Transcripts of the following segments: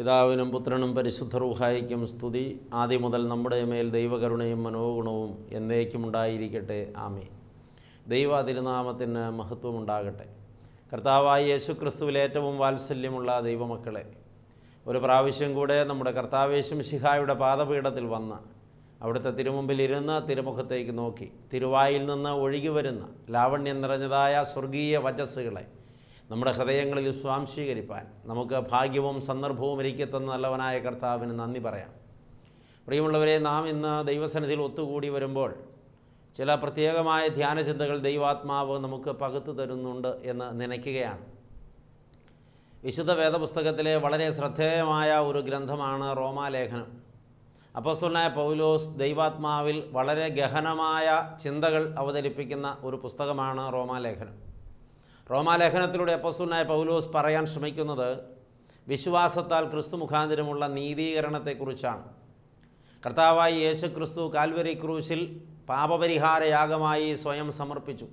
പിതാവിനും പുത്രനും പരിശുദ്ധ റൂഹായിക്കും സ്തുതി. ആദ്യം മുതൽ നമ്മുടെ മേൽ ദൈവകരുണയും മനോഗുണവും എന്നേക്കും ഉണ്ടായിരിക്കട്ടെ. ആമേൻ. ദൈവ തിരുനാമത്തിന് മഹത്വമുണ്ടാകട്ടെ. കർത്താവായ യേശുക്രിസ്തുവിൽ ഏറ്റവും വാത്സല്യമുള്ള ദൈവമക്കളെ, ഒരു പ്രാവശ്യം കൂടെ നമ്മുടെ കർത്താവേശു മിശിഹായുടെ പാദപീഠത്തിൽ വന്ന് അവിടുത്തെ തിരുമുമ്പിൽ ഇരുന്ന് തിരുമുഖത്തേക്ക് നോക്കി തിരുവായിൽ നിന്ന് ഒഴുകി വരുന്ന ലാവണ്യം നിറഞ്ഞതായ സ്വർഗീയ വചസ്സുകളെ നമ്മുടെ ഹൃദയങ്ങളിൽ സ്വാംശീകരിപ്പാൻ നമുക്ക് ഭാഗ്യവും സന്ദർഭവും ഒരുക്കിത്തന്ന നല്ലവനായ കർത്താവിന് നന്ദി പറയാം. പ്രിയമുള്ളവരെ, നാം ഇന്ന് ദൈവസന്നിധിയിൽ ഒത്തുകൂടി വരുമ്പോൾ ചില പ്രത്യേകമായ ധ്യാനചിന്തകൾ ദൈവാത്മാവ് നമുക്ക് പകർത്തു തരുന്നുണ്ട് എന്ന് നനയ്ക്കുകയാണ്. വിശുദ്ധ വേദപുസ്തകത്തിലെ വളരെ ശ്രദ്ധേയമായ ഒരു ഗ്രന്ഥമാണ് റോമാലേഖനം. അപ്പോസ്തലനായ പൗലോസ് ദൈവാത്മാവിൽ വളരെ ഗഹനമായ ചിന്തകൾ അവതരിപ്പിക്കുന്ന ഒരു പുസ്തകമാണ് റോമാലേഖനം. റോമാലേഖനത്തിലൂടെ അപ്പോസ്തലനായ പൗലോസ് പറയാൻ ശ്രമിക്കുന്നത് വിശ്വാസത്താൽ ക്രിസ്തു മുഖാന്തരമുള്ള നീതീകരണത്തെക്കുറിച്ചാണ്. കർത്താവായ യേശു ക്രിസ്തു കാൽവരി ക്രൂശിൽ പാപപരിഹാര യാഗമായി സ്വയം സമർപ്പിച്ചു.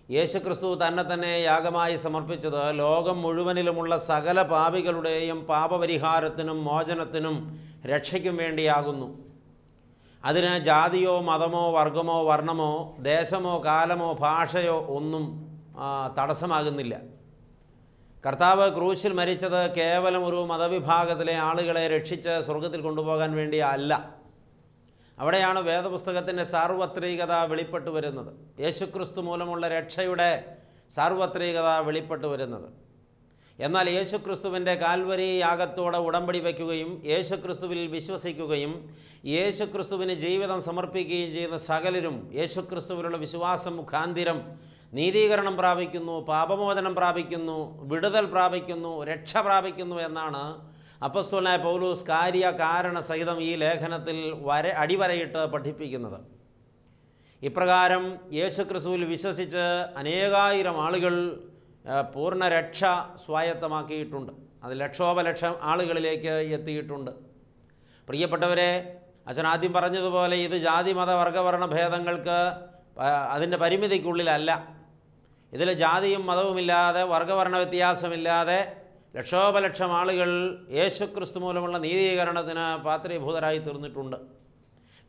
യേശു ക്രിസ്തു തന്നെ യാഗമായി സമർപ്പിച്ചത് ലോകം മുഴുവനിലുമുള്ള സകല പാപികളുടെയും പാപപരിഹാരത്തിനും മോചനത്തിനും രക്ഷയ്ക്കും വേണ്ടിയാകുന്നു. അതിന് ജാതിയോ മതമോ വർഗമോ വർണ്ണമോ ദേശമോ കാലമോ ഭാഷയോ ഒന്നും തടസ്സമാകുന്നില്ല. കർത്താവ് ക്രൂശിൽ മരിച്ചത് കേവലം ഒരു മതവിഭാഗത്തിലെ ആളുകളെ രക്ഷിച്ച് സ്വർഗത്തിൽ കൊണ്ടുപോകാൻ വേണ്ടി അല്ല. അവിടെയാണ് വേദപുസ്തകത്തിൻ്റെ സാർവത്രികത വെളിപ്പെട്ടു വരുന്നത്. യേശുക്രിസ്തു മൂലമുള്ള രക്ഷയുടെ സാർവത്രികത വെളിപ്പെട്ടു വരുന്നത്. എന്നാൽ യേശുക്രിസ്തുവിൻ്റെ കാൽവരി യാഗത്തോടെ ഉടമ്പടി വയ്ക്കുകയും യേശുക്രിസ്തുവിൽ വിശ്വസിക്കുകയും യേശുക്രിസ്തുവിന് ജീവിതം സമർപ്പിക്കുകയും ചെയ്യുന്ന സകലരും യേശുക്രിസ്തുവിലുള്ള വിശ്വാസം മുഖാന്തിരം നീതീകരണം പ്രാപിക്കുന്നു, പാപമോചനം പ്രാപിക്കുന്നു, വിടുതൽ പ്രാപിക്കുന്നു, രക്ഷ പ്രാപിക്കുന്നു എന്നാണ് അപ്പോസ്തലനായ പൗലോസ് കാരണ സഹിതം ഈ ലേഖനത്തിൽ അടിവരയിട്ട് പഠിപ്പിക്കുന്നത്. ഇപ്രകാരം യേശുക്രിസ്തുവിൽ വിശ്വസിച്ച് അനേകായിരം ആളുകൾ പൂർണ്ണ രക്ഷ സ്വായത്തമാക്കിയിട്ടുണ്ട്. അത് ലക്ഷോപലക്ഷം ആളുകളിലേക്ക് എത്തിയിട്ടുണ്ട്. പ്രിയപ്പെട്ടവരെ, അച്ഛൻ ആദ്യം പറഞ്ഞതുപോലെ ഇത് ജാതി മത വർഗവർണ്ണ ഭേദങ്ങൾക്ക് അതിൻ്റെ പരിമിതിക്കുള്ളിലല്ല. ഇതിൽ ജാതിയും മതവുമില്ലാതെ വർഗവർണ്ണ വ്യത്യാസമില്ലാതെ ലക്ഷോപലക്ഷം ആളുകൾ യേശുക്രിസ്തു മൂലമുള്ള നീതീകരണത്തിന് പാത്രീഭൂതരായി തീർന്നിട്ടുണ്ട്.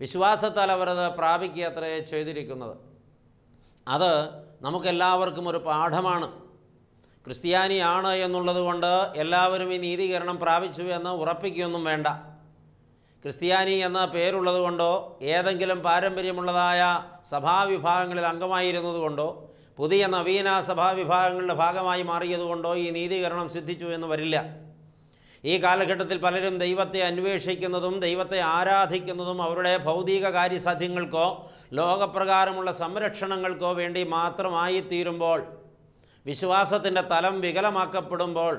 വിശ്വാസത്താൽ അവരത് പ്രാപിക്കുകയത്രേ ചെയ്തിരിക്കുന്നത്. അത് നമുക്കെല്ലാവർക്കും ഒരു പാഠമാണ്. ക്രിസ്ത്യാനിയാണ് എന്നുള്ളത് കൊണ്ട് എല്ലാവരും ഈ നീതീകരണം പ്രാപിച്ചു എന്ന് ഉറപ്പിക്കുകയൊന്നും വേണ്ട. ക്രിസ്ത്യാനി എന്ന പേരുള്ളത് കൊണ്ടോ ഏതെങ്കിലും പാരമ്പര്യമുള്ളതായ സഭാവിഭാഗങ്ങളിൽ അംഗമായിരുന്നത് കൊണ്ടോ പുതിയ നവീന സഭാവിഭാഗങ്ങളുടെ ഭാഗമായി മാറിയതുകൊണ്ടോ ഈ നീതീകരണം സിദ്ധിച്ചു എന്ന് വരില്ല. ഈ കാലഘട്ടത്തിൽ പലരും ദൈവത്തെ അന്വേഷിക്കുന്നതും ദൈവത്തെ ആരാധിക്കുന്നതും അവരുടെ ഭൗതിക കാര്യസാധ്യങ്ങൾക്കോ ലോകപ്രകാരമുള്ള സംരക്ഷണങ്ങൾക്കോ വേണ്ടി മാത്രമായിത്തീരുമ്പോൾ, വിശ്വാസത്തിൻ്റെ തലം വികലമാക്കപ്പെടുമ്പോൾ,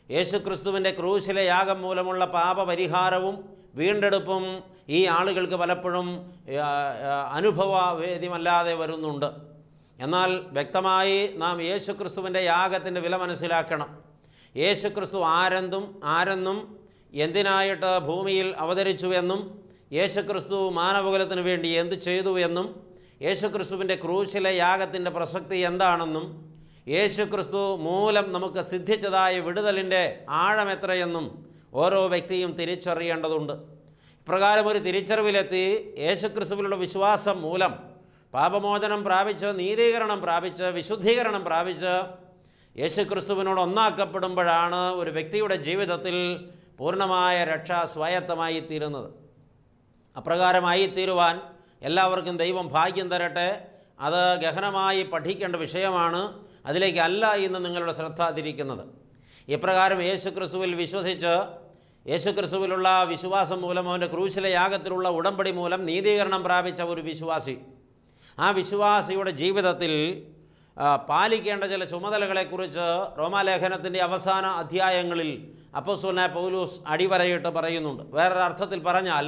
യേശുക്രിസ്തുവിൻ്റെ ക്രൂശിലെ യാഗം മൂലമുള്ള പാപപരിഹാരവും വീണ്ടെടുപ്പും ഈ ആളുകൾക്ക് പലപ്പോഴും അനുഭവവേദ്യമല്ലാതെ വരുന്നുണ്ട്. എന്നാൽ വ്യക്തമായി നാം യേശുക്രിസ്തുവിൻ്റെ യാഗത്തിൻ്റെ വില മനസ്സിലാക്കണം. യേശുക്രിസ്തു ആരെന്നും എന്തിനായിട്ട് ഭൂമിയിൽ അവതരിച്ചുവെന്നും യേശുക്രിസ്തു മാനവകുലത്തിന് വേണ്ടി എന്ത് ചെയ്തു എന്നും യേശുക്രിസ്തുവിൻ്റെ ക്രൂശിലെ യാഗത്തിൻ്റെ പ്രസക്തി എന്താണെന്നും യേശുക്രിസ്തു മൂലം നമുക്ക് സിദ്ധിച്ചതായ വിടുതലിൻ്റെ ആഴം എത്രയെന്നും ഓരോ വ്യക്തിയും തിരിച്ചറിയേണ്ടതുണ്ട്. ഇപ്രകാരം ഒരു തിരിച്ചറിവിലെത്തി യേശുക്രിസ്തുവിലുള്ള വിശ്വാസം മൂലം പാപമോചനം പ്രാപിച്ച് നീതീകരണം പ്രാപിച്ച് വിശുദ്ധീകരണം പ്രാപിച്ച് യേശുക്രിസ്തുവിനോട് ഒന്നാക്കപ്പെടുമ്പോഴാണ് ഒരു വ്യക്തിയുടെ ജീവിതത്തിൽ പൂർണ്ണമായ രക്ഷ സ്വായത്തമായി തീരുന്നത്. അപ്രകാരമായി തീരുവാൻ എല്ലാവർക്കും ദൈവം ഭാഗ്യം തരട്ടെ. അത് ഗഹനമായി പഠിക്കേണ്ട വിഷയമാണ്. അതിലേക്കല്ല ഇന്ന് നിങ്ങളുടെ ശ്രദ്ധ തിരിക്കുന്നത്. ഇപ്രകാരം യേശുക്രിസ്തുവിൽ വിശ്വസിച്ച് യേശുക്രിസ്തുവിലുള്ള വിശ്വാസം മൂലം അവൻ്റെ ക്രൂശിലെ യാഗത്തിലുള്ള ഉടമ്പടി മൂലം നീതീകരണം പ്രാപിച്ച ഒരു വിശ്വാസി, ആ വിശ്വാസിയുടെ ജീവിതത്തിൽ പാലിക്കേണ്ട ചില ചുമതലകളെക്കുറിച്ച് റോമാലേഖനത്തിൻ്റെ അവസാന അധ്യായങ്ങളിൽ അപ്പോസ്തലനായ പൗലോസ് അടിവരയിട്ട് പറയുന്നുണ്ട്. വേറൊരർത്ഥത്തിൽ പറഞ്ഞാൽ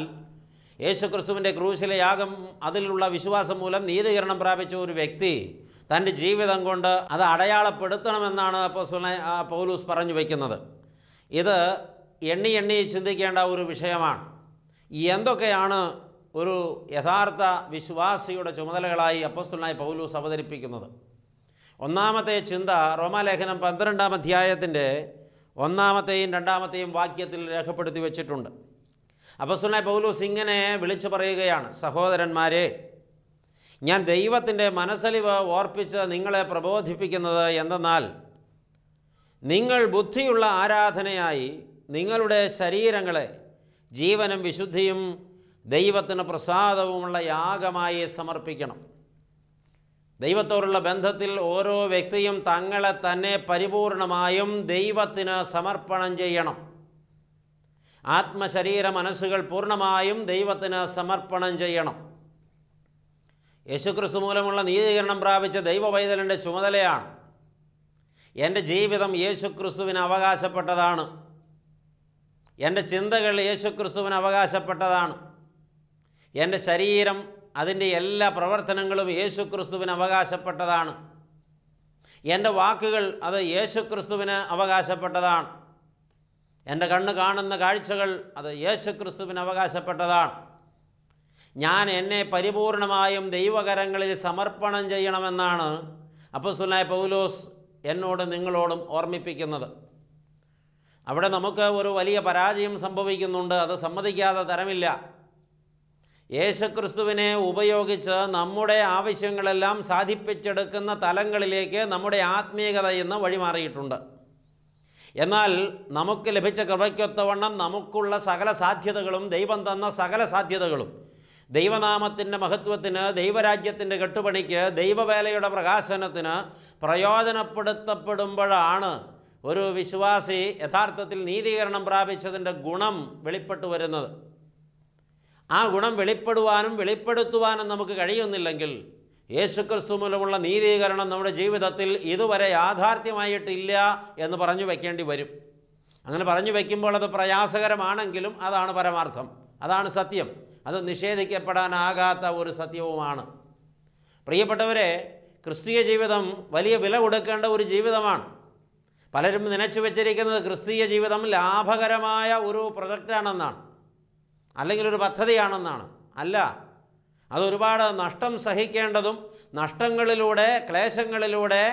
യേശുക്രിസ്തുവിൻ്റെ ക്രൂശിലെ യാഗം അതിലുള്ള വിശ്വാസം മൂലം നീതീകരണം പ്രാപിച്ച ഒരു വ്യക്തി തൻ്റെ ജീവിതം കൊണ്ട് അത് അടയാളപ്പെടുത്തണമെന്നാണ് അപ്പോസ്തലനായ പൗലോസ് പറഞ്ഞു വയ്ക്കുന്നത്. ഇത് എണ്ണി ചിന്തിക്കേണ്ട ഒരു വിഷയമാണ്. എന്തൊക്കെയാണ് ഒരു യഥാർത്ഥ വിശ്വാസിയുടെ ചുമതലകളായി അപ്പോസ്തലനായ പൗലോസ് അവതരിപ്പിക്കുന്നത്? ഒന്നാമത്തെ ചിന്ത റോമാലേഖനം 12-ാം അധ്യായത്തിൻ്റെ ഒന്നാമത്തെയും രണ്ടാമത്തെയും വാക്യത്തിൽ രേഖപ്പെടുത്തി വച്ചിട്ടുണ്ട്. അപ്പോസ്തലനായ പൗലോസ് ഇങ്ങനെ വിളിച്ചു പറയുകയാണ്, സഹോദരന്മാരെ, ഞാൻ ദൈവത്തിൻ്റെ മനസ്സലിവ് ഓർപ്പിച്ച് നിങ്ങളെ പ്രബോധിപ്പിക്കുന്നത് എന്തെന്നാൽ, നിങ്ങൾ ബുദ്ധിയുള്ള ആരാധനയായി നിങ്ങളുടെ ശരീരങ്ങളെ ജീവനും വിശുദ്ധിയും ദൈവത്തിന് പ്രസാദവുമുള്ള യാഗമായി സമർപ്പിക്കണം. ദൈവത്തോടുള്ള ബന്ധത്തിൽ ഓരോ വ്യക്തിയും തങ്ങളെ തന്നെ പരിപൂർണമായും ദൈവത്തിന് സമർപ്പണം ചെയ്യണം. ആത്മശരീര മനസ്സുകൾ പൂർണ്ണമായും ദൈവത്തിന് സമർപ്പണം ചെയ്യണം. യേശുക്രിസ്തു മൂലമുള്ള നീതീകരണം പ്രാപിച്ച ദൈവവൈതലിൻ്റെ ചുമതലയാണ്. എൻ്റെ ജീവിതം യേശുക്രിസ്തുവിന് അവകാശപ്പെട്ടതാണ്. എൻ്റെ ചിന്തകൾ യേശുക്രിസ്തുവിന് അവകാശപ്പെട്ടതാണ്. എൻ്റെ ശരീരം, അതിൻ്റെ എല്ലാ പ്രവർത്തനങ്ങളും യേശുക്രിസ്തുവിന് അവകാശപ്പെട്ടതാണ്. എൻ്റെ വാക്കുകൾ അത് യേശുക്രിസ്തുവിന് അവകാശപ്പെട്ടതാണ്. എൻ്റെ കണ്ണ് കാണുന്ന കാഴ്ചകൾ അത് യേശുക്രിസ്തുവിന് അവകാശപ്പെട്ടതാണ്. ഞാൻ എന്നെ പരിപൂർണമായും ദൈവകരങ്ങളിൽ സമർപ്പണം ചെയ്യണമെന്നാണ് അപ്പോസ്തലനായ പൗലോസ് എന്നോട് നിങ്ങളോടും ഓർമ്മിപ്പിക്കുന്നത്. അവിടെ നമുക്ക് ഒരു വലിയ പരാജയം സംഭവിക്കുന്നുണ്ട്. അത് സമ്മതിക്കാതെ തരമില്ല. യേശുക്രിസ്തുവിനെ ഉപയോഗിച്ച് നമ്മുടെ ആവശ്യങ്ങളെല്ലാം സാധിപ്പിച്ചെടുക്കുന്ന തലങ്ങളിലേക്ക് നമ്മുടെ ആത്മീയത ഇന്ന് വഴിമാറിയിട്ടുണ്ട്. എന്നാൽ നമുക്ക് ലഭിച്ച കൃപയ്ക്കൊത്തവണ്ണം നമുക്കുള്ള സകല സാധ്യതകളും, ദൈവം തന്ന സകല സാധ്യതകളും ദൈവനാമത്തിൻ്റെ മഹത്വത്തിന്, ദൈവരാജ്യത്തിൻ്റെ കെട്ടുപണിക്ക്, ദൈവവേലയുടെ പ്രകാശനത്തിന് പ്രയോജനപ്പെടുത്തപ്പെടുമ്പോഴാണ് ഒരു വിശ്വാസി യഥാർത്ഥത്തിൽ നീതീകരണം പ്രാപിച്ചതിൻ്റെ ഗുണം വെളിപ്പെട്ടു വരുന്നത്. ആ ഗുണം വെളിപ്പെടുവാനും വെളിപ്പെടുത്തുവാനും നമുക്ക് കഴിയുന്നില്ലെങ്കിൽ യേശുക്രിസ്തു മൂലമുള്ള നീതീകരണം നമ്മുടെ ജീവിതത്തിൽ ഇതുവരെ യാഥാർത്ഥ്യമായിട്ടില്ല എന്ന് പറഞ്ഞു വയ്ക്കേണ്ടി വരും. അങ്ങനെ പറഞ്ഞു വയ്ക്കുമ്പോൾ അത് പ്രയാസകരമാണെങ്കിലും അതാണ് പരമാർത്ഥം, അതാണ് സത്യം, അത് നിഷേധിക്കപ്പെടാനാകാത്ത ഒരു സത്യവുമാണ്. പ്രിയപ്പെട്ടവരെ, ക്രിസ്തീയ ജീവിതം വലിയ വില കൊടുക്കേണ്ട ഒരു ജീവിതമാണ്. പലരും നനച്ചു വച്ചിരിക്കുന്നത് ക്രിസ്തീയ ജീവിതം ലാഭകരമായ ഒരു പ്രൊജക്റ്റാണെന്നാണ്, അല്ലെങ്കിൽ ഒരു പദ്ധതിയാണെന്നാണ്. അല്ല, അതൊരുപാട് നഷ്ടം സഹിക്കേണ്ടതും, നഷ്ടങ്ങളിലൂടെ, ക്ലേശങ്ങളിലൂടെ,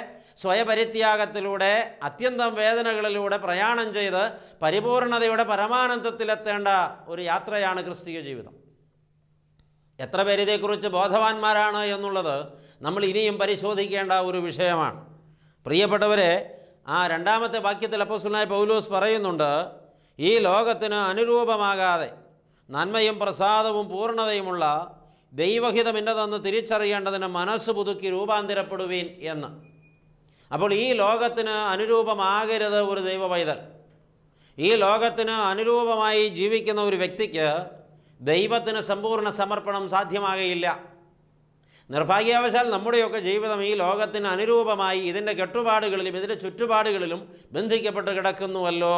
സ്വയപരിത്യാഗത്തിലൂടെ, അത്യന്തം വേദനകളിലൂടെ പ്രയാണം ചെയ്ത് പരിപൂർണതയുടെ പരമാനന്ദത്തിലെത്തേണ്ട ഒരു യാത്രയാണ് ക്രിസ്തീയ ജീവിതം. എത്ര പേര് ഇതേക്കുറിച്ച് ബോധവാന്മാരാണ് എന്നുള്ളത് നമ്മൾ ഇനിയും പരിശോധിക്കേണ്ട ഒരു വിഷയമാണ്. പ്രിയപ്പെട്ടവരെ, ആ രണ്ടാമത്തെ വാക്യത്തിൽ അപ്പോസ്തലനായ പൗലോസ് പറയുന്നുണ്ട്, ഈ ലോകത്തിന് അനുരൂപമാകാതെ നന്മയും പ്രസാദവും പൂർണ്ണതയുമുള്ള ദൈവഹിതം ഇന്നതെന്ന് തിരിച്ചറിയേണ്ടതിന് മനസ്സ് പുതുക്കി രൂപാന്തരപ്പെടുവീൻ എന്ന്. അപ്പോൾ ഈ ലോകത്തിന് അനുരൂപമാകരുത് ഒരു ദൈവവൈതൽ. ഈ ലോകത്തിന് അനുരൂപമായി ജീവിക്കുന്ന ഒരു വ്യക്തിക്ക് ദൈവത്തിന് സമ്പൂർണ്ണ സമർപ്പണം സാധ്യമാകയില്ല. നിർഭാഗ്യാവശാൽ നമ്മുടെയൊക്കെ ജീവിതം ഈ ലോകത്തിന് അനുരൂപമായി ഇതിൻ്റെ കെട്ടുപാടുകളിലും ഇതിൻ്റെ ചുറ്റുപാടുകളിലും ബന്ധിക്കപ്പെട്ട് കിടക്കുന്നുവല്ലോ.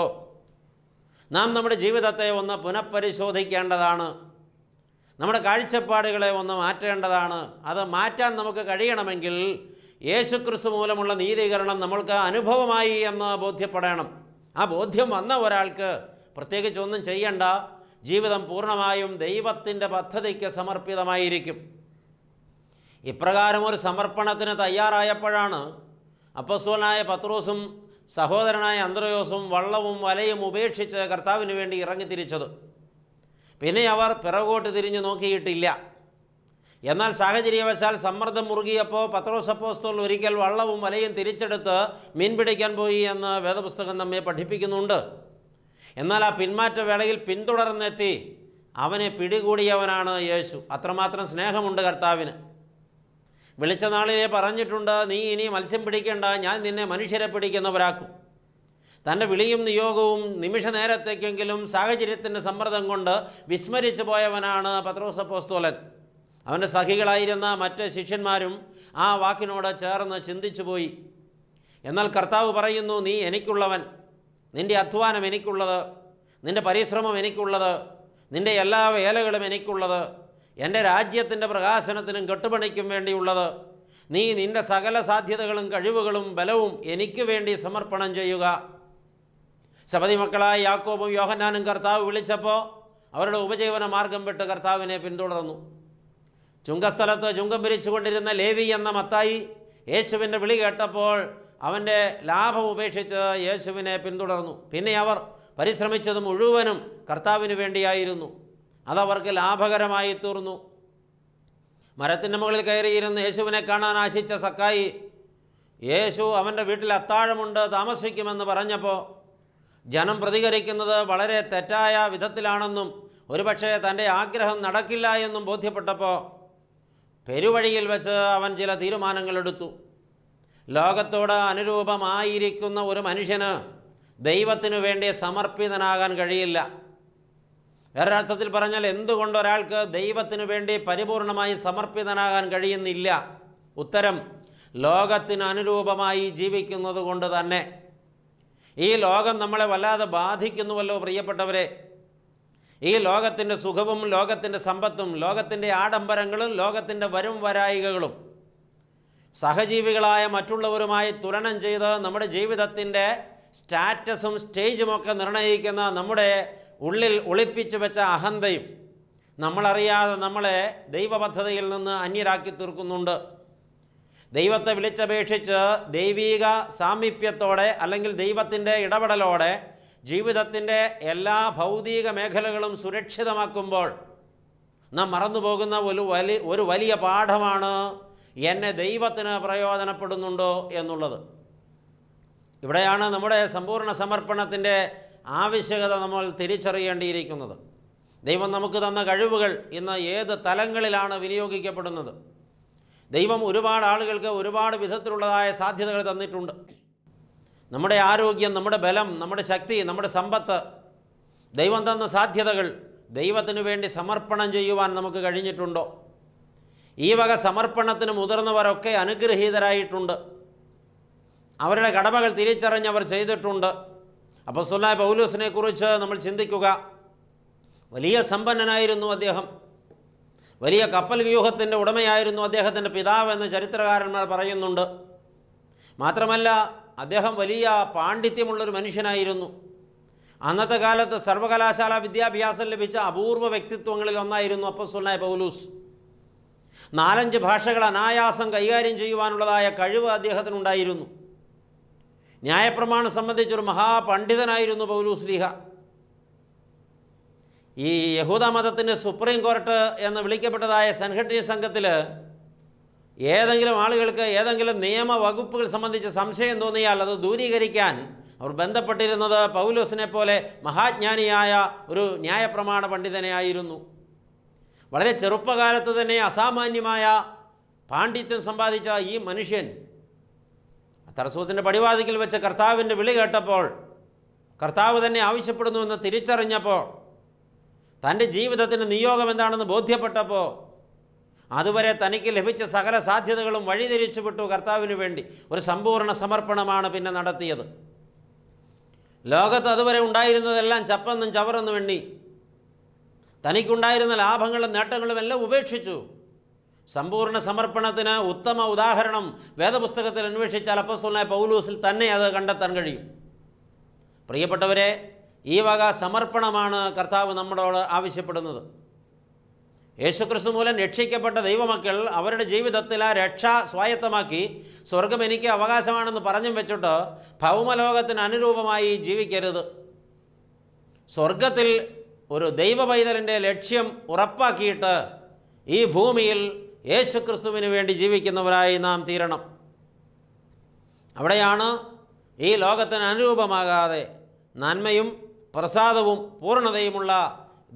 നാം നമ്മുടെ ജീവിതത്തെ ഒന്ന് പുനഃപരിശോധിക്കേണ്ടതാണ്. നമ്മുടെ കാഴ്ചപ്പാടുകളെ ഒന്ന് മാറ്റേണ്ടതാണ്. അത് മാറ്റാൻ നമുക്ക് കഴിയണമെങ്കിൽ യേശുക്രിസ്തു മൂലമുള്ള നീതീകരണം നമ്മൾക്ക് അനുഭവമായി എന്ന് ബോധ്യപ്പെടണം. ആ ബോധ്യം വന്ന ഒരാൾക്ക് പ്രത്യേകിച്ച് ഒന്നും ചെയ്യണ്ട, ജീവിതം പൂർണ്ണമായും ദൈവത്തിൻ്റെ പദ്ധതിക്ക് സമർപ്പിതമായിരിക്കും. ഇപ്രകാരം ഒരു സമർപ്പണത്തിന് തയ്യാറായപ്പോഴാണ് അപ്പോസ്തലനായ പത്രോസും സഹോദരനായ അന്ത്രയോസും വള്ളവും വലയും ഉപേക്ഷിച്ച് കർത്താവിന് വേണ്ടി ഇറങ്ങിത്തിരിച്ചത്. പിന്നെ അവർ പിറകോട്ട് തിരിഞ്ഞു നോക്കിയിട്ടില്ല. എന്നാൽ സാഹചര്യവശാൽ സമ്മർദ്ദം മുറുകിയപ്പോൾ പത്രോസ് അപ്പോസ്തലൻ ഒരിക്കൽ വള്ളവും വലയും തിരിച്ചെടുത്ത് മീൻ പിടിക്കാൻ പോയി എന്ന് വേദപുസ്തകം നമ്മെ പഠിപ്പിക്കുന്നുണ്ട്. എന്നാൽ ആ പിന്മാറ്റ വേളയിൽ പിന്തുടർന്നെത്തി അവനെ പിടികൂടിയവനാണ് യേശു. അത്രമാത്രം സ്നേഹമുണ്ട് കർത്താവിന്. വിളിച്ച നാളിലെ പറഞ്ഞിട്ടുണ്ട്, നീ ഇനി മത്സ്യം പിടിക്കേണ്ട, ഞാൻ നിന്നെ മനുഷ്യരെ പിടിക്കുന്നവരാക്കും. തൻ്റെ വിളിയും നിയോഗവും നിമിഷ നേരത്തേക്കെങ്കിലും സാഹചര്യത്തിൻ്റെ സമ്മർദ്ദം കൊണ്ട് വിസ്മരിച്ചു പോയവനാണ് പത്രോസ് അപ്പോസ്തലൻ. അവൻ്റെ സഖികളായിരുന്ന മറ്റ് ശിഷ്യന്മാരും ആ വാക്കിനോട് ചേർന്ന് ചിന്തിച്ചു പോയി. എന്നാൽ കർത്താവ് പറയുന്നു, നീ എനിക്കുള്ളവൻ, നിൻ്റെ അധ്വാനം എനിക്കുള്ളത്, നിൻ്റെ പരിശ്രമം എനിക്കുള്ളത്, നിൻ്റെ എല്ലാ വേലകളും എനിക്കുള്ളത്, എൻ്റെ രാജ്യത്തിൻ്റെ പ്രകാശനത്തിനും കെട്ടുപണിക്കും വേണ്ടിയുള്ളത്. നീ നിൻ്റെ സകല സാധ്യതകളും കഴിവുകളും ബലവും എനിക്ക് വേണ്ടി സമർപ്പണം ചെയ്യുക. സബദി മക്കളായ യാക്കോബും യോഹന്നാനും കർത്താവ് വിളിച്ചപ്പോൾ അവരുടെ ഉപജീവന മാർഗം വിട്ട് കർത്താവിനെ പിന്തുടർന്നു. ചുങ്കസ്ഥലത്ത് ചുങ്കം പിരിച്ചുകൊണ്ടിരുന്ന ലേവി എന്ന മത്തായി യേശുവിൻ്റെ വിളി കേട്ടപ്പോൾ അവൻ്റെ ലാഭം ഉപേക്ഷിച്ച് യേശുവിനെ പിന്തുടർന്നു. പിന്നെ അവർ പരിശ്രമിച്ചത് മുഴുവനും കർത്താവിന് വേണ്ടിയായിരുന്നു. അതവർക്ക് ലാഭകരമായി തീർന്നു. മരത്തിൻ്റെ മുകളിൽ കയറിയിരുന്ന് യേശുവിനെ കാണാൻ ആശിച്ച സക്കായി യേശു അവൻ്റെ വീട്ടിൽ അത്താഴമുണ്ട്, താമസിക്കുമെന്ന് പറഞ്ഞപ്പോൾ ജനം പ്രതികരിക്കുന്നത് വളരെ തെറ്റായ വിധത്തിലാണെന്നും ഒരുപക്ഷെ തൻ്റെ ആഗ്രഹം നടക്കില്ല എന്നും ബോധ്യപ്പെട്ടപ്പോൾ പെരുവഴിയിൽ വെച്ച് അവൻ ചില തീരുമാനങ്ങളെടുത്തു. ലോകത്തോട് അനുരൂപമായിരിക്കുന്ന ഒരു മനുഷ്യന് ദൈവത്തിനു വേണ്ടി സമർപ്പിതനാകാൻ കഴിയില്ല. വേറൊരർത്ഥത്തിൽ പറഞ്ഞാൽ എന്തുകൊണ്ട് ഒരാൾക്ക് ദൈവത്തിനു വേണ്ടി പരിപൂർണമായി സമർപ്പിതനാകാൻ കഴിയുന്നില്ല? ഉത്തരം, ലോകത്തിന് അനുരൂപമായി ജീവിക്കുന്നത് കൊണ്ട് തന്നെ. ഈ ലോകം നമ്മളെ വല്ലാതെ ബാധിക്കുന്നുവല്ലോ പ്രിയപ്പെട്ടവരെ. ഈ ലോകത്തിൻ്റെ സുഖവും ലോകത്തിൻ്റെ സമ്പത്തും ലോകത്തിൻ്റെ ആഡംബരങ്ങളും ലോകത്തിൻ്റെ വരും വരായികകളും സഹജീവികളായ മറ്റുള്ളവരുമായി തുലനം ചെയ്ത് നമ്മുടെ ജീവിതത്തിൻ്റെ സ്റ്റാറ്റസും സ്റ്റേജുമൊക്കെ നിർണ്ണയിക്കുന്ന നമ്മുടെ ഉള്ളിൽ ഒളിപ്പിച്ചു വെച്ച അഹന്തയും നമ്മളറിയാതെ നമ്മളെ ദൈവപദ്ധതിയിൽ നിന്ന് അന്യരാക്കി തീർക്കുന്നുണ്ട്. ദൈവത്തെ വിളിച്ചപേക്ഷിച്ച് ദൈവീക സാമീപ്യത്തോടെ അല്ലെങ്കിൽ ദൈവത്തിൻ്റെ ഇടപെടലോടെ ജീവിതത്തിൻ്റെ എല്ലാ ഭൗതിക മേഖലകളും സുരക്ഷിതമാക്കുമ്പോൾ നാം മറന്നുപോകുന്ന ഒരു വലിയ പാഠമാണ് എന്നെ ദൈവത്തിന് പ്രയോജനപ്പെടുന്നുണ്ടോ എന്നുള്ളത്. ഇവിടെയാണ് നമ്മുടെ സമ്പൂർണ്ണ സമർപ്പണത്തിൻ്റെ ആവശ്യകത നമ്മൾ തിരിച്ചറിയേണ്ടിയിരിക്കുന്നത്. ദൈവം നമുക്ക് തന്ന കഴിവുകൾ ഇന്ന് ഏത് തലങ്ങളിലാണ് വിനിയോഗിക്കപ്പെടുന്നത്? ദൈവം ഒരുപാട് ആളുകൾക്ക് ഒരുപാട് വിധത്തിലുള്ളതായ സാധ്യതകൾ തന്നിട്ടുണ്ട്. നമ്മുടെ ആരോഗ്യം, നമ്മുടെ ബലം, നമ്മുടെ ശക്തി, നമ്മുടെ സമ്പത്ത്, ദൈവം തന്ന സാധ്യതകൾ ദൈവത്തിനു വേണ്ടി സമർപ്പണം ചെയ്യുവാൻ നമുക്ക് കഴിഞ്ഞിട്ടുണ്ടോ? ഈ വക സമർപ്പണത്തിന് മുതിർന്നവരൊക്കെ അനുഗ്രഹീതരായിട്ടുണ്ട്. അവരുടെ കടമകൾ തിരിച്ചറിഞ്ഞവർ ചെയ്തിട്ടുണ്ട്. അപ്പോസ്തലനായ പൗലോസിനെ കുറിച്ച് നമ്മൾ ചിന്തിക്കുക. വലിയ സമ്പന്നനായിരുന്നു അദ്ദേഹം. വലിയ കപ്പൽ വ്യൂഹത്തിൻ്റെ ഉടമയായിരുന്നു അദ്ദേഹത്തിൻ്റെ പിതാവ് എന്ന് ചരിത്രകാരന്മാർ പറയുന്നുണ്ട്. മാത്രമല്ല അദ്ദേഹം വലിയ പാണ്ഡിത്യമുള്ളൊരു മനുഷ്യനായിരുന്നു. അന്നത്തെ കാലത്ത് സർവകലാശാല വിദ്യാഭ്യാസം ലഭിച്ച അപൂർവ വ്യക്തിത്വങ്ങളിൽ ഒന്നായിരുന്നു അപ്പോസ്തലനായ പൗലോസ്. 4-5 ഭാഷകൾ അനായാസം കൈകാര്യം ചെയ്യുവാനുള്ളതായ കഴിവ് അദ്ദേഹത്തിനുണ്ടായിരുന്നു. ന്യായപ്രമാണം സംബന്ധിച്ചൊരു മഹാപണ്ഡിതനായിരുന്നു പൗലോസ് ശ്ലീഹ. ഈ യഹൂദ മതത്തിൻ്റെ സുപ്രീം കോർട്ട് എന്ന് വിളിക്കപ്പെട്ടതായ സൻഹെഡ്രിൻ സംഘത്തിൽ ഏതെങ്കിലും ആളുകൾക്ക് ഏതെങ്കിലും നിയമവകുപ്പുകൾ സംബന്ധിച്ച് സംശയം തോന്നിയാൽ അത് ദൂരീകരിക്കാൻ അവർ ബന്ധപ്പെട്ടിരുന്നത് പൗലോസിനെ പോലെ മഹാജ്ഞാനിയായ ഒരു ന്യായപ്രമാണ പണ്ഡിതനെ ആയിരുന്നു. വളരെ ചെറുപ്പകാലത്ത് തന്നെ അസാമാന്യമായ പാണ്ഡിത്യം സമ്പാദിച്ച ഈ മനുഷ്യൻ തർസൂസിൻ്റെ പടിവാതിക്കൽ വെച്ച് കർത്താവിൻ്റെ വിളി കേട്ടപ്പോൾ, കർത്താവ് തന്നെ ആവശ്യപ്പെടുന്നുവെന്ന് തിരിച്ചറിഞ്ഞപ്പോൾ, തൻ്റെ ജീവിതത്തിൻ്റെ നിയോഗം എന്താണെന്ന് ബോധ്യപ്പെട്ടപ്പോൾ അതുവരെ തനിക്ക് ലഭിച്ച സകല സാധ്യതകളും വഴിതിരിച്ചു വിട്ടു കർത്താവിന് വേണ്ടി. ഒരു സമ്പൂർണ്ണ സമർപ്പണമാണ് പിന്നെ നടത്തിയത്. ലോകത്ത് അതുവരെ ഉണ്ടായിരുന്നതെല്ലാം ചപ്പെന്നും ചവറെന്നും എണ്ണി തനിക്കുണ്ടായിരുന്ന ലാഭങ്ങളും നേട്ടങ്ങളും എല്ലാം ഉപേക്ഷിച്ചു. സമ്പൂർണ്ണ സമർപ്പണത്തിന് ഉത്തമ ഉദാഹരണം വേദപുസ്തകത്തിൽ അന്വേഷിച്ചാൽ അപ്പോസ്തലനായ പൗലോസിൽ തന്നെ അത് കണ്ടെത്താൻ കഴിയും. പ്രിയപ്പെട്ടവരെ, ഈ വക സമർപ്പണമാണ് കർത്താവ് നമ്മളോട് ആവശ്യപ്പെടുന്നത്. യേശുക്രിസ്തു മൂലം രക്ഷിക്കപ്പെട്ട ദൈവമക്കൾ അവരുടെ ജീവിതത്തിൽ ആ രക്ഷ സ്വായത്തമാക്കി സ്വർഗം എനിക്ക് അവകാശമാണെന്ന് പറഞ്ഞും വെച്ചിട്ട് ഭൗമലോകത്തിന് അനുരൂപമായി ജീവിക്കരുത്. സ്വർഗത്തിൽ ഒരു ദൈവ പൈതലിൻ്റെ ലക്ഷ്യം ഉറപ്പാക്കിയിട്ട് ഈ ഭൂമിയിൽ യേശുക്രിസ്തുവിന് വേണ്ടി ജീവിക്കുന്നവരായി നാം തീരണം. അവിടെയാണ് ഈ ലോകത്തിന് അനുരൂപമാകാതെ നന്മയും പ്രസാദവും പൂർണ്ണതയുമുള്ള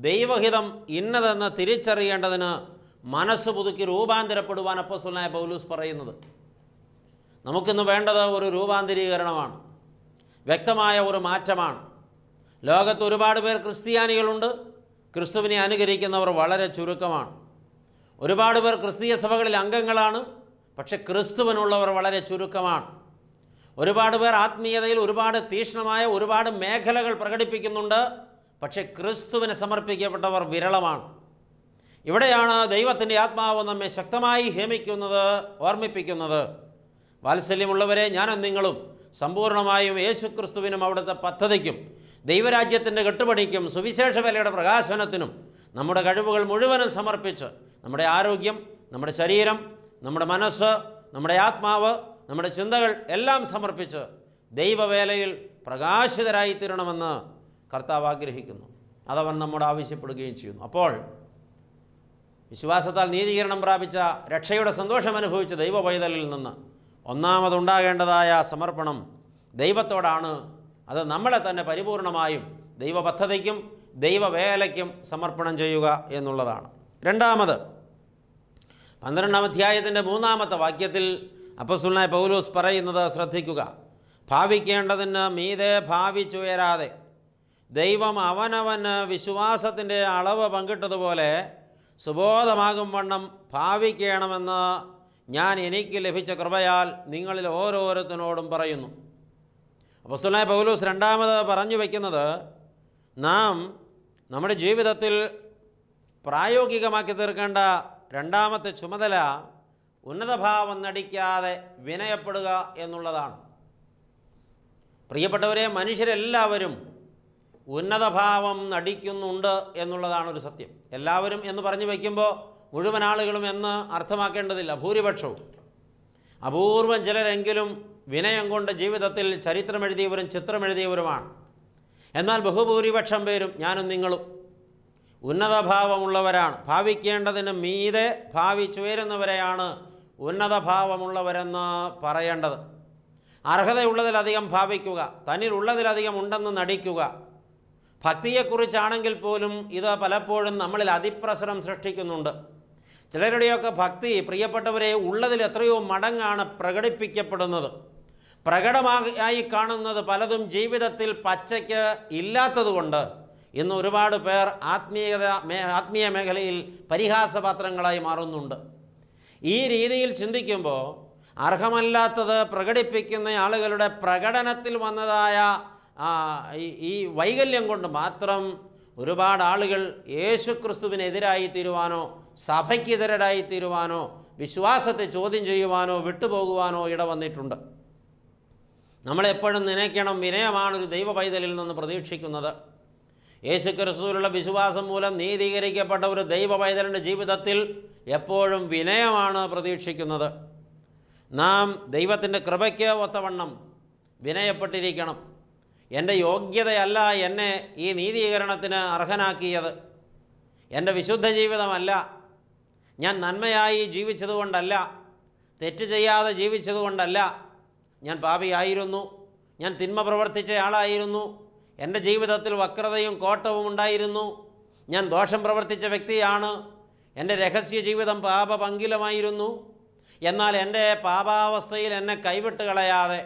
ദൈവഹിതം ഇന്നതെന്ന് തിരിച്ചറിയേണ്ടതിന് മനസ്സ് പുതുക്കി രൂപാന്തരപ്പെടുവാൻ അപ്പോസ്തലനായ പൗലോസ് പറയുന്നത്. നമുക്കിന്ന് വേണ്ടത് ഒരു രൂപാന്തരീകരണമാണ്, വ്യക്തമായ ഒരു മാറ്റമാണ്. ലോകത്ത് ഒരുപാട് പേർ ക്രിസ്ത്യാനികളുണ്ട്, ക്രിസ്തുവിനെ അനുകരിക്കുന്നവർ വളരെ ചുരുക്കമാണ്. ഒരുപാട് പേർ ക്രിസ്തീയ സഭകളിൽ അംഗങ്ങളാണ്, പക്ഷെ ക്രിസ്തുവിനുള്ളവർ വളരെ ചുരുക്കമാണ്. ഒരുപാട് പേർ ആത്മീയതയിൽ ഒരുപാട് തീക്ഷ്ണമായ ഒരുപാട് മേഖലകൾ പ്രകടിപ്പിക്കുന്നുണ്ട്, പക്ഷെ ക്രിസ്തുവിനെ സമർപ്പിക്കപ്പെട്ടവർ വിരളമാണ്. ഇവിടെയാണ് ദൈവത്തിൻ്റെ ആത്മാവ് നമ്മെ ശക്തമായി ഹേമിക്കുന്നത്, ഓർമ്മിപ്പിക്കുന്നത്. വാത്സല്യമുള്ളവരെ, ഞാനും നിങ്ങളും സമ്പൂർണ്ണമായും യേശുക്രിസ്തുവിനും അവിടുത്തെ പദ്ധതിക്കും ദൈവരാജ്യത്തിൻ്റെ കെട്ടുപണിക്കും സുവിശേഷ വേലയുടെ പ്രകാശനത്തിനും നമ്മുടെ കഴിവുകൾ മുഴുവനും സമർപ്പിച്ച് നമ്മുടെ ആരോഗ്യം, നമ്മുടെ ശരീരം, നമ്മുടെ മനസ്സ്, നമ്മുടെ ആത്മാവ്, നമ്മുടെ ചിന്തകൾ എല്ലാം സമർപ്പിച്ച് ദൈവവേലയിൽ പ്രകാശിതരായിത്തീരണമെന്ന് കർത്താവ് ആഗ്രഹിക്കുന്നു. അതവൻ നമ്മോട് ആവശ്യപ്പെടുകയും ചെയ്യുന്നു. അപ്പോൾ വിശ്വാസത്താൽ നീതീകരണം പ്രാപിച്ച, രക്ഷയുടെ സന്തോഷം അനുഭവിച്ച ദൈവ പൈതലിൽ നിന്ന് ഒന്നാമതുണ്ടാകേണ്ടതായ സമർപ്പണം ദൈവത്തോടാണ്. അത് നമ്മളെ തന്നെ പരിപൂർണമായും ദൈവ പദ്ധതിക്കും ദൈവവേലയ്ക്കും സമർപ്പണം ചെയ്യുക എന്നുള്ളതാണ്. രണ്ടാമത് 12-ാം അധ്യായത്തിൻ്റെ 3-ാമത്തെ വാക്യത്തിൽ അപ്പോസ്തലനായ പൗലോസ് പറയുന്നത് ശ്രദ്ധിക്കുക. ഭാവിക്കേണ്ടതിന് മീതെ ഭാവിച്ചുയരാതെ ദൈവം അവനവന് വിശ്വാസത്തിൻ്റെ അളവ് പങ്കിട്ടതുപോലെ സുബോധമാകും വണ്ണം ഭാവിക്കണമെന്ന് ഞാൻ എനിക്ക് ലഭിച്ച കൃപയാൽ നിങ്ങളിൽ ഓരോരുത്തരോടും പറയുന്നു. അപ്പോസ്തലനായ പൗലോസ് രണ്ടാമത് പറഞ്ഞു വയ്ക്കുന്നത്, നാം നമ്മുടെ ജീവിതത്തിൽ പ്രായോഗികമാക്കി തീർക്കേണ്ട രണ്ടാമത്തെ ചുമതല ഉന്നതഭാവം നടിക്കാതെ വിനയപ്പെടുക എന്നുള്ളതാണ്. പ്രിയപ്പെട്ടവരെ, മനുഷ്യരെല്ലാവരും ഉന്നതഭാവം നടിക്കുന്നുണ്ട് എന്നുള്ളതാണ് ഒരു സത്യം. എല്ലാവരും എന്ന് പറഞ്ഞു വയ്ക്കുമ്പോൾ മുഴുവൻ ആളുകളും എന്ന് അർത്ഥമാക്കേണ്ടതില്ല. ഭൂരിപക്ഷവും, അപൂർവം ചിലരെങ്കിലും വിനയം കൊണ്ട് ജീവിതത്തിൽ ചരിത്രമെഴുതിയവരും ചിത്രമെഴുതിയവരുമാണ്. എന്നാൽ ബഹുഭൂരിപക്ഷം പേരും, ഞാനും നിങ്ങളും, ഉന്നതഭാവമുള്ളവരാണ്. ഭാവിക്കേണ്ടതിന് മീതെ ഭാവിച്ചുയരുന്നവരെയാണ് ഉന്നതഭാവമുള്ളവരെന്ന് പറയേണ്ടത്. അർഹതയുള്ളതിലധികം ഭാവിക്കുക, തന്നിലുള്ളതിലധികം ഉണ്ടെന്ന് നടിക്കുക. ഭക്തിയെക്കുറിച്ചാണെങ്കിൽ പോലും ഇത് പലപ്പോഴും നമ്മളിൽ അതിപ്രസരം സൃഷ്ടിക്കുന്നുണ്ട്. ചിലരുടെയൊക്കെ ഭക്തി, പ്രിയപ്പെട്ടവരെ, ഉള്ളതിൽ എത്രയോ മടങ്ങാണ് പ്രകടിപ്പിക്കപ്പെടുന്നത്. പ്രകടമായി കാണുന്നത് പലതും ജീവിതത്തിൽ പച്ചയ്ക്ക് ഇല്ലാത്തതുകൊണ്ട് ഇന്ന് ഒരുപാട് പേർ ആത്മീയ മേഖലയിൽ പരിഹാസപാത്രങ്ങളായി മാറുന്നുണ്ട്. ഈ രീതിയിൽ ചിന്തിക്കുമ്പോൾ അർഹമല്ലാത്തത് പ്രകടിപ്പിക്കുന്ന ആളുകളുടെ പ്രകടനത്തിൽ വന്നതായ ഈ വൈകല്യം കൊണ്ട് മാത്രം ഒരുപാട് ആളുകൾ യേശുക്രിസ്തുവിനെതിരായി തീരുവാനോ സഭയ്ക്കെതിരായി തീരുവാനോ വിശ്വാസത്തെ ചോദ്യം ചെയ്യുവാനോ വിട്ടുപോകുവാനോ ഇടവന്നിട്ടുണ്ട്. നമ്മളെപ്പോഴും നനയ്ക്കണം, വിനയമാണ് ഒരു ദൈവ പൈതലിൽ നിന്ന് പ്രതീക്ഷിക്കുന്നത്. യേശുക്രിസ്തുവിലുള്ള വിശ്വാസം മൂലം നീതീകരിക്കപ്പെട്ട ഒരു ദൈവ പൈതലിൻ്റെ ജീവിതത്തിൽ എപ്പോഴും വിനയമാണ് പ്രതീക്ഷിക്കുന്നത്. നാം ദൈവത്തിൻ്റെ കൃപയ്ക്ക് ഒത്തവണ്ണം വിനയപ്പെട്ടിരിക്കണം. എൻ്റെ യോഗ്യതയല്ല എന്നെ ഈ നീതീകരണത്തിന് അർഹനാക്കിയത്. എൻ്റെ വിശുദ്ധ ജീവിതമല്ല, ഞാൻ നന്മയായി ജീവിച്ചതുകൊണ്ടല്ല, തെറ്റ് ചെയ്യാതെ ജീവിച്ചതുകൊണ്ടല്ല. ഞാൻ പാപിയായിരുന്നു, ഞാൻ തിന്മ പ്രവർത്തിച്ച ആളായിരുന്നു, എൻ്റെ ജീവിതത്തിൽ വക്രതയും കോട്ടവും ഉണ്ടായിരുന്നു, ഞാൻ ദോഷം പ്രവർത്തിച്ച വ്യക്തിയാണ്, എൻ്റെ രഹസ്യ ജീവിതം പാപപങ്കിലമായിരുന്നു. എന്നാൽ എൻ്റെ പാപാവസ്ഥയിൽ എന്നെ കൈവിട്ട് കളയാതെ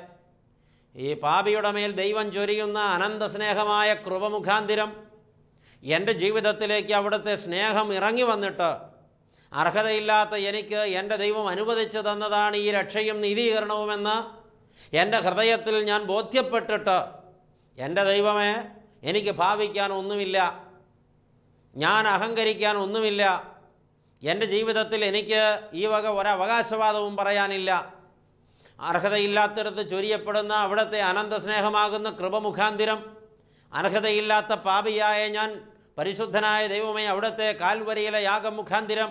ഈ പാപിയുടെ മേൽ ദൈവം ചൊരിയുന്ന അനന്ത സ്നേഹമായ കൃപ മുഖാന്തിരം എൻ്റെ ജീവിതത്തിലേക്ക് അവിടുത്തെ സ്നേഹം ഇറങ്ങി വന്നിട്ട് അർഹതയില്ലാത്ത എനിക്ക് എൻ്റെ ദൈവം അനുവദിച്ചു തന്നതാണ് ഈ രക്ഷയും നീതീകരണവുമെന്ന് എൻ്റെ ഹൃദയത്തിൽ ഞാൻ ബോധ്യപ്പെട്ടിട്ട്, എൻ്റെ ദൈവമേ, എനിക്ക് ഭാവിക്കാൻ ഒന്നുമില്ല, ഞാൻ അഹങ്കരിക്കാൻ ഒന്നുമില്ല, എൻ്റെ ജീവിതത്തിൽ എനിക്ക് ഈ വക ഒരവകാശവാദവും പറയാനില്ല, അർഹതയില്ലാത്തിടത്ത് ചൊരിയപ്പെടുന്ന അവിടുത്തെ അനന്ത സ്നേഹമാകുന്ന കൃപ മുഖാന്തിരം അർഹതയില്ലാത്ത പാപിയായ ഞാൻ പരിശുദ്ധനായ ദൈവമേ അവിടുത്തെ കാൽവരിയിലെ യാഗം മുഖാന്തിരം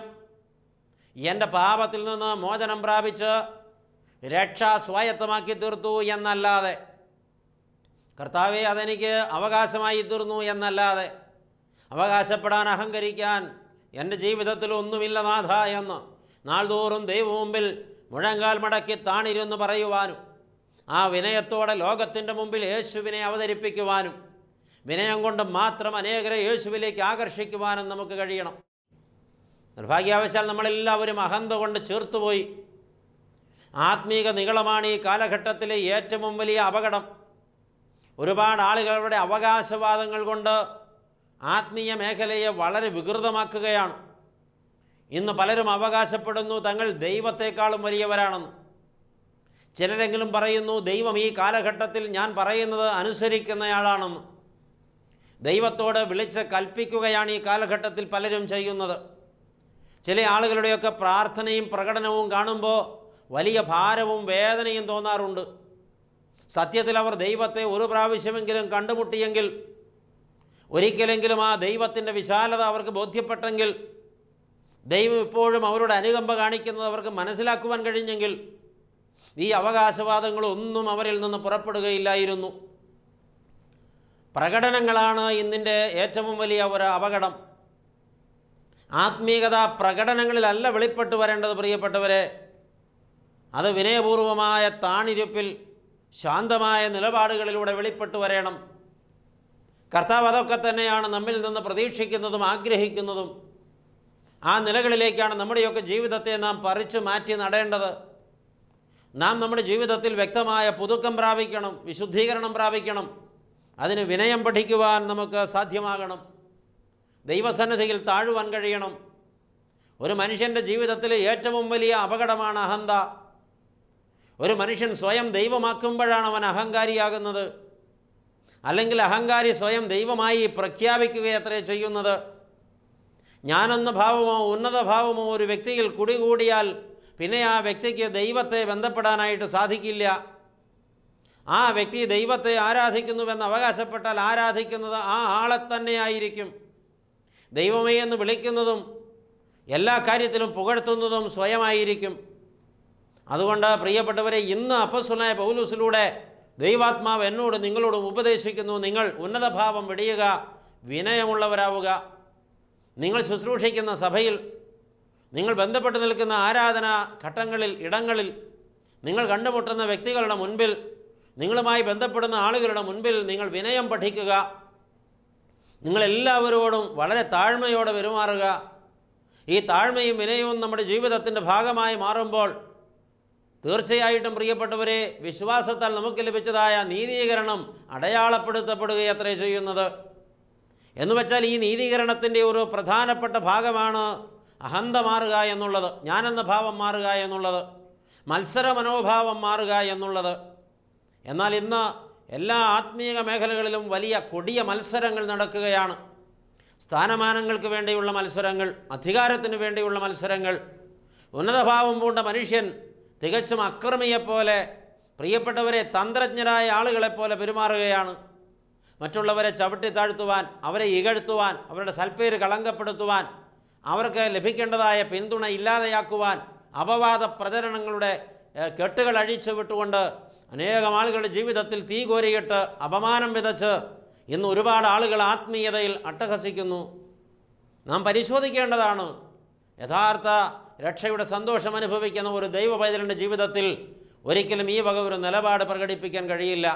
എൻ്റെ പാപത്തിൽ നിന്ന് മോചനം പ്രാപിച്ച് രക്ഷ സ്വായത്തമാക്കി തീർത്തു എന്നല്ലാതെ, കർത്താവെ അതെനിക്ക് അവകാശമായി തീർന്നു എന്നല്ലാതെ, അവകാശപ്പെടാൻ അഹങ്കരിക്കാൻ എൻ്റെ ജീവിതത്തിൽ ഒന്നുമില്ല നാഥ എന്ന് നാൾതോറും ദൈവമുമ്പിൽ മുഴങ്കാൽ മടക്കി താണിരുന്ന് പറയുവാനും ആ വിനയത്തോടെ ലോകത്തിൻ്റെ മുമ്പിൽ യേശുവിനെ അവതരിപ്പിക്കുവാനും വിനയം കൊണ്ട് മാത്രം അനേകരെ യേശുവിലേക്ക് ആകർഷിക്കുവാനും നമുക്ക് കഴിയണം. നിർഭാഗ്യാവശാൽ നമ്മളെല്ലാവരും അഹന്ത കൊണ്ട് ചേർത്തുപോയി. ആത്മീക നിഗളമാണ് ഈ കാലഘട്ടത്തിലെ ഏറ്റവും വലിയ അപകടം. ഒരുപാട് ആളുകളുടെ അവകാശവാദങ്ങൾ കൊണ്ട് ആത്മീയ മേഖലയെ വളരെ വികൃതമാക്കുകയാണ്. ഇന്ന് പലരും അവകാശപ്പെടുന്നു തങ്ങൾ ദൈവത്തെക്കാളും വലിയവരാണെന്ന്. ചിലരെങ്കിലും പറയുന്നു ദൈവം ഈ കാലഘട്ടത്തിൽ ഞാൻ പറയുന്നത് അനുസരിക്കുന്നയാളാണെന്ന്. ദൈവത്തോട് വിളിച്ച് കൽപ്പിക്കുകയാണ് ഈ കാലഘട്ടത്തിൽ പലരും ചെയ്യുന്നത്. ചില ആളുകളുടെയൊക്കെ പ്രാർത്ഥനയും പ്രകടനവും കാണുമ്പോൾ വലിയ ഭാരവും വേദനയും തോന്നാറുണ്ട്. സത്യത്തിൽ അവർ ദൈവത്തെ ഒരു പ്രാവശ്യമെങ്കിലും കണ്ടുമുട്ടിയെങ്കിൽ, ഒരിക്കലെങ്കിലും ആ ദൈവത്തിൻ്റെ വിശാലത അവർക്ക് ബോധ്യപ്പെട്ടെങ്കിൽ, ദൈവം ഇപ്പോഴും അവരുടെ അനുകമ്പ കാണിക്കുന്നത് അവർക്ക് മനസ്സിലാക്കുവാൻ കഴിഞ്ഞെങ്കിൽ, ഈ അവകാശവാദങ്ങളൊന്നും അവരിൽ നിന്ന് പുറപ്പെടുകയില്ലായിരുന്നു. പ്രകടനങ്ങളാണ് ഇന്നിൻ്റെ ഏറ്റവും വലിയ ഒരു അപകടം. ആത്മീയത പ്രകടനങ്ങളിലല്ല വെളിപ്പെട്ട് വരേണ്ടത് പ്രിയപ്പെട്ടവരെ. അത് വിനയപൂർവമായ താണിരിപ്പിൽ ശാന്തമായ നിലപാടുകളിലൂടെ വെളിപ്പെട്ട് വരണം. കർത്താവ് അതൊക്കെ തന്നെയാണ് നമ്മിൽ നിന്ന് പ്രതീക്ഷിക്കുന്നതും ആഗ്രഹിക്കുന്നതും. ആ നിലകളിലേക്കാണ് നമ്മുടെയൊക്കെ ജീവിതത്തെ നാം പറിച്ചു മാറ്റി നടേണ്ടത്. നാം നമ്മുടെ ജീവിതത്തിൽ വ്യക്തമായ പുതുക്കം പ്രാപിക്കണം, വിശുദ്ധീകരണം പ്രാപിക്കണം. അതിന് വിനയം പഠിക്കുവാൻ നമുക്ക് സാധ്യമാകണം. ദൈവസന്നിധിയിൽ താഴുവാൻ കഴിയണം. ഒരു മനുഷ്യൻ്റെ ജീവിതത്തിലെ ഏറ്റവും വലിയ അപകടമാണ് അഹന്ത. ഒരു മനുഷ്യൻ സ്വയം ദൈവമാക്കുമ്പോഴാണ് അവൻ അഹങ്കാരിയാകുന്നത്. അല്ലെങ്കിൽ അഹങ്കാരി സ്വയം ദൈവമായി പ്രഖ്യാപിക്കുകയത്രേ ചെയ്യുന്നത്. ഞാനെന്ന ഭാവമോ ഉന്നത ഭാവമോ ഒരു വ്യക്തിയിൽ കുടികൂടിയാൽ പിന്നെ ആ വ്യക്തിക്ക് ദൈവത്തെ ബന്ധപ്പെടാനായിട്ട് സാധിക്കില്ല. ആ വ്യക്തി ദൈവത്തെ ആരാധിക്കുന്നുവെന്ന് അവകാശപ്പെട്ടാൽ ആരാധിക്കുന്നത് ആ ആളെ തന്നെയായിരിക്കും. ദൈവമേ എന്ന് വിളിക്കുന്നതും എല്ലാ കാര്യത്തിലും പുകഴ്ത്തുന്നതും സ്വയമായിരിക്കും. അതുകൊണ്ട് പ്രിയപ്പെട്ടവരെ, ഇന്ന് അപ്പോസ്തലനായ പൗലോസിലൂടെ ദൈവാത്മാവ് എന്നോട് നിങ്ങളോടും ഉപദേശിക്കുന്നു, നിങ്ങൾ ഉന്നതഭാവം വെടിയുക, വിനയമുള്ളവരാവുക. നിങ്ങൾ ശുശ്രൂഷിക്കുന്ന സഭയിൽ, നിങ്ങൾ ബന്ധപ്പെട്ട് നിൽക്കുന്ന ആരാധനാ ഘട്ടങ്ങളിൽ, ഇടങ്ങളിൽ, നിങ്ങൾ കണ്ടുമുട്ടുന്ന വ്യക്തികളുടെ മുൻപിൽ, നിങ്ങളുമായി ബന്ധപ്പെടുന്ന ആളുകളുടെ മുൻപിൽ നിങ്ങൾ വിനയം പഠിക്കുക. നിങ്ങളെല്ലാവരോടും വളരെ താഴ്മയോടെ പെരുമാറുക. ഈ താഴ്മയും വിനയവും നമ്മുടെ ജീവിതത്തിൻ്റെ ഭാഗമായി മാറുമ്പോൾ തീർച്ചയായിട്ടും പ്രിയപ്പെട്ടവരെ, വിശ്വാസത്താൽ നമുക്ക് ലഭിച്ചതായ നീതീകരണം അടയാളപ്പെടുത്തപ്പെടുകയത്രേ ചെയ്യുന്നത്. എന്നുവെച്ചാൽ ഈ നീതീകരണത്തിൻ്റെ ഒരു പ്രധാനപ്പെട്ട ഭാഗമാണ് അഹന്ത മാറുക എന്നുള്ളത്, ഞാനെന്ന ഭാവം മാറുക എന്നുള്ളത്, മത്സര മനോഭാവം മാറുക എന്നുള്ളത്. എന്നാൽ ഇന്ന് എല്ലാ ആത്മീയ മേഖലകളിലും വലിയ കൊടിയ മത്സരങ്ങൾ നടക്കുകയാണ്. സ്ഥാനമാനങ്ങൾക്ക് വേണ്ടിയുള്ള മത്സരങ്ങൾ, അധികാരത്തിന് വേണ്ടിയുള്ള മത്സരങ്ങൾ. ഉന്നതഭാവം പൂണ്ട മനുഷ്യൻ തികച്ചും അക്രമിയെപ്പോലെ, പ്രിയപ്പെട്ടവരെ തന്ത്രജ്ഞരായ ആളുകളെപ്പോലെ പെരുമാറുകയാണ്. മറ്റുള്ളവരെ ചവിട്ടി താഴ്ത്തുവാൻ, അവരെ ഇകഴ്ത്തുവാൻ, അവരുടെ സൽപ്പേര് കളങ്കപ്പെടുത്തുവാൻ, അവർക്ക് ലഭിക്കേണ്ടതായ പിന്തുണ ഇല്ലാതെയാക്കുവാൻ അപവാദ പ്രചരണങ്ങളുടെ കെട്ടുകൾ അഴിച്ചു വിട്ടുകൊണ്ട് അനേകം ആളുകളുടെ ജീവിതത്തിൽ തീ കോരിയിട്ട് അപമാനം വിതച്ച് ഇന്ന് ഒരുപാട് ആളുകൾ ആത്മീയതയിൽ അട്ടഹസിക്കുന്നു. നാം പരിശോധിക്കേണ്ടതാണ്. യഥാർത്ഥ രക്ഷയുടെ സന്തോഷം അനുഭവിക്കുന്ന ഒരു ദൈവ പൈതലിൻ്റെ ജീവിതത്തിൽ ഒരിക്കലും ഈ വക ഒരു നിലപാട് പ്രകടിപ്പിക്കാൻ കഴിയില്ല.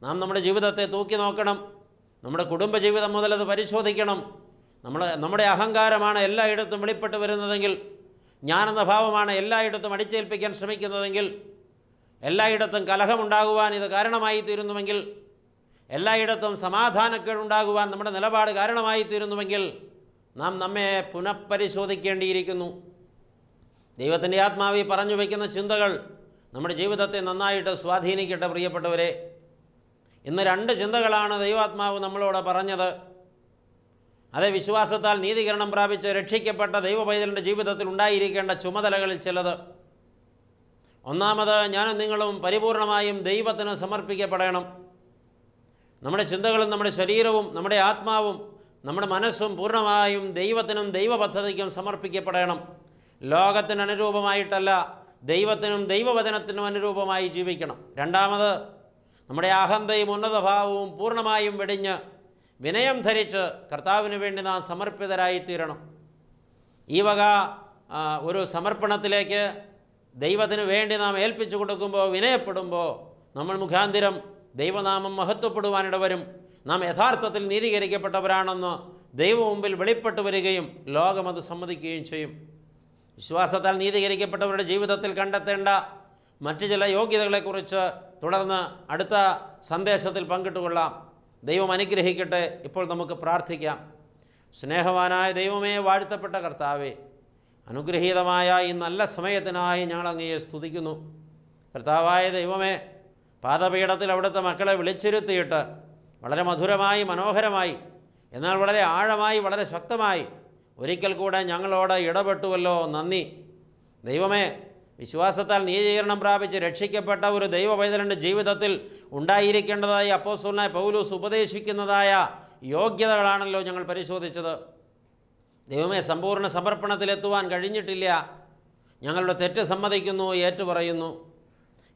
നാം നമ്മുടെ ജീവിതത്തെ തൂക്കി നോക്കണം. നമ്മുടെ കുടുംബജീവിതം മുതലത് പരിശോധിക്കണം. നമ്മുടെ അഹങ്കാരമാണ് എല്ലായിടത്തും വെളിപ്പെട്ട് വരുന്നതെങ്കിൽ, ഞാനെന്ന ഭാവമാണ് എല്ലായിടത്തും അടിച്ചേൽപ്പിക്കാൻ ശ്രമിക്കുന്നതെങ്കിൽ, എല്ലായിടത്തും കലഹമുണ്ടാകുവാൻ ഇത് കാരണമായി തീരുന്നുവെങ്കിൽ, എല്ലായിടത്തും സമാധാനക്കേടുണ്ടാകുവാൻ നമ്മുടെ നിലപാട് കാരണമായി തീരുന്നുവെങ്കിൽ, നാം നമ്മെ പുനഃപരിശോധിക്കേണ്ടിയിരിക്കുന്നു. ദൈവത്തിൻ്റെ ആത്മാവി പറഞ്ഞു വയ്ക്കുന്ന ചിന്തകൾ നമ്മുടെ ജീവിതത്തെ നന്നായിട്ട് സ്വാധീനിക്കട്ടെ പ്രിയപ്പെട്ടവരെ. ഇന്ന് 2 ചിന്തകളാണ് ദൈവാത്മാവ് നമ്മളോട് പറഞ്ഞത്. അതേ വിശ്വാസത്താൽ നീതീകരണം പ്രാപിച്ച് രക്ഷിക്കപ്പെട്ട ദൈവ പൈതലിൻ്റെ ജീവിതത്തിൽ ഉണ്ടായിരിക്കേണ്ട ചുമതലകളിൽ ചിലത്. ഒന്നാമത്, ഞാനും നിങ്ങളും പരിപൂർണമായും ദൈവത്തിന് സമർപ്പിക്കപ്പെടണം. നമ്മുടെ ചിന്തകളും നമ്മുടെ ശരീരവും നമ്മുടെ ആത്മാവും നമ്മുടെ മനസ്സും പൂർണ്ണമായും ദൈവത്തിനും ദൈവപദ്ധതിക്കും സമർപ്പിക്കപ്പെടണം. ലോകത്തിന് അനുരൂപമായിട്ടല്ല, ദൈവത്തിനും ദൈവവചനത്തിനും അനുരൂപമായി ജീവിക്കണം. രണ്ടാമത്, നമ്മുടെ അഹന്തയും ഉന്നതഭാവവും പൂർണ്ണമായും വെടിഞ്ഞ് വിനയം ധരിച്ച് കർത്താവിന് വേണ്ടി നാം സമർപ്പിതരായിത്തീരണം. ഈ വക ഒരു സമർപ്പണത്തിലേക്ക് ദൈവത്തിന് വേണ്ടി നാം ഏൽപ്പിച്ചു കൊടുക്കുമ്പോൾ, വിനയപ്പെടുമ്പോൾ, നമ്മൾ മുഖാന്തിരം ദൈവനാമം മഹത്വപ്പെടുവാനിടവരും. നാം യഥാർത്ഥത്തിൽ നീതീകരിക്കപ്പെട്ടവരാണെന്ന് ദൈവം മുമ്പിൽ വെളിപ്പെട്ട് വരികയും ലോകം അത് സമ്മതിക്കുകയും ചെയ്യും. വിശ്വാസത്താൽ നീതീകരിക്കപ്പെട്ടവരുടെ ജീവിതത്തിൽ കണ്ടെത്തേണ്ട മറ്റു ചില യോഗ്യതകളെക്കുറിച്ച് തുടർന്ന് അടുത്ത സന്ദേശത്തിൽ പങ്കിട്ടുകൊള്ളാം. ദൈവം അനുഗ്രഹിക്കട്ടെ. ഇപ്പോൾ നമുക്ക് പ്രാർത്ഥിക്കാം. സ്നേഹവാനായ ദൈവമേ, വാഴ്ത്തപ്പെട്ട കർത്താവേ, അനുഗ്രഹീതമായ ഈ നല്ല സമയത്തിനായി ഞങ്ങൾ അങ്ങയെ സ്തുതിക്കുന്നു. കർത്താവായ ദൈവമേ, പാദപീഠത്തിൽ അവിടുത്തെ മക്കളെ വിളിച്ചിരുത്തിയിട്ട് വളരെ മധുരമായി, മനോഹരമായി, എന്നാൽ വളരെ ആഴമായി, വളരെ ശക്തമായി ഒരിക്കൽ കൂടെ ഞങ്ങളോട് ഇടപെട്ടുവല്ലോ. നന്ദി ദൈവമേ. വിശ്വാസത്താൽ നീതീകരണം പ്രാപിച്ച് രക്ഷിക്കപ്പെട്ട ഒരു ദൈവ പൈതലിൻ്റെ ജീവിതത്തിൽ ഉണ്ടായിരിക്കേണ്ടതായി അപ്പോസ്തലനായ പൗലോസ് ഉപദേശിക്കുന്നതായ യോഗ്യതകളാണല്ലോ ഞങ്ങൾ പരിശോധിച്ചത്. ദൈവമേ, സമ്പൂർണ്ണ സമർപ്പണത്തിലെത്തുവാൻ കഴിഞ്ഞിട്ടില്ല. ഞങ്ങളുടെ തെറ്റ് സമ്മതിക്കുന്നു, ഏറ്റുപറയുന്നു.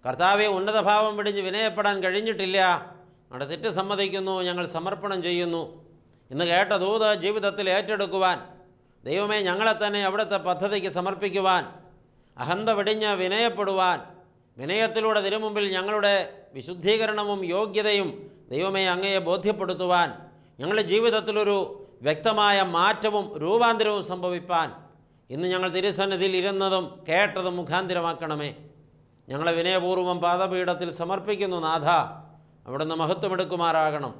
കർത്താവെ, ഉന്നതഭാവം വെടിഞ്ഞ് വിനയപ്പെടാൻ കഴിഞ്ഞിട്ടില്ല. ഞങ്ങളുടെ തെറ്റ് സമ്മതിക്കുന്നു, ഞങ്ങൾ സമർപ്പണം ചെയ്യുന്നു. ഇന്ന് കേട്ട ദൂത് ജീവിതത്തിൽ ഏറ്റെടുക്കുവാൻ, ദൈവമേ, ഞങ്ങളെ തന്നെ അവിടുത്തെ പദ്ധതിക്ക് സമർപ്പിക്കുവാൻ, അഹന്ത വെടിഞ്ഞ് വിനയപ്പെടുവാൻ, വിനയത്തിലൂടെ തിരുമുമ്പിൽ ഞങ്ങളുടെ വിശുദ്ധീകരണവും യോഗ്യതയും ദൈവമേ അങ്ങയെ ബോധ്യപ്പെടുത്തുവാൻ, ഞങ്ങളുടെ ജീവിതത്തിലൊരു വ്യക്തമായ മാറ്റവും രൂപാന്തരവും സംഭവിപ്പാൻ ഇന്ന് ഞങ്ങൾ തിരുസന്നിധിയിൽ ഇരുന്നതും കേട്ടതും മുഖാന്തരമാക്കണമേ. ഞങ്ങളെ വിനയപൂർവ്വം പാദപീഠത്തിൽ സമർപ്പിക്കുന്നു നാഥ. അവിടുന്ന് മഹത്വമെടുക്കുമാറാകണം.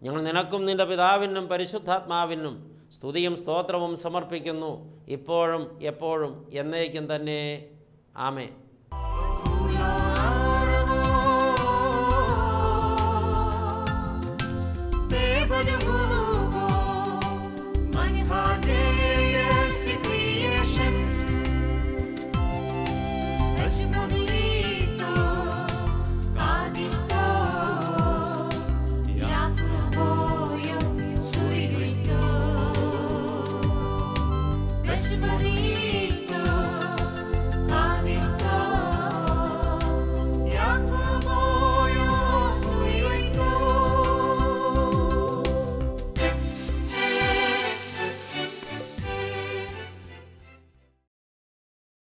ഞങ്ങൾ നിനക്കും നിൻ്റെ പിതാവിനും പരിശുദ്ധാത്മാവിനും സ്തുതിയും സ്തോത്രവും സമർപ്പിക്കുന്നു, ഇപ്പോഴും എപ്പോഴും എന്നേക്കും തന്നെ. ആമേൻ.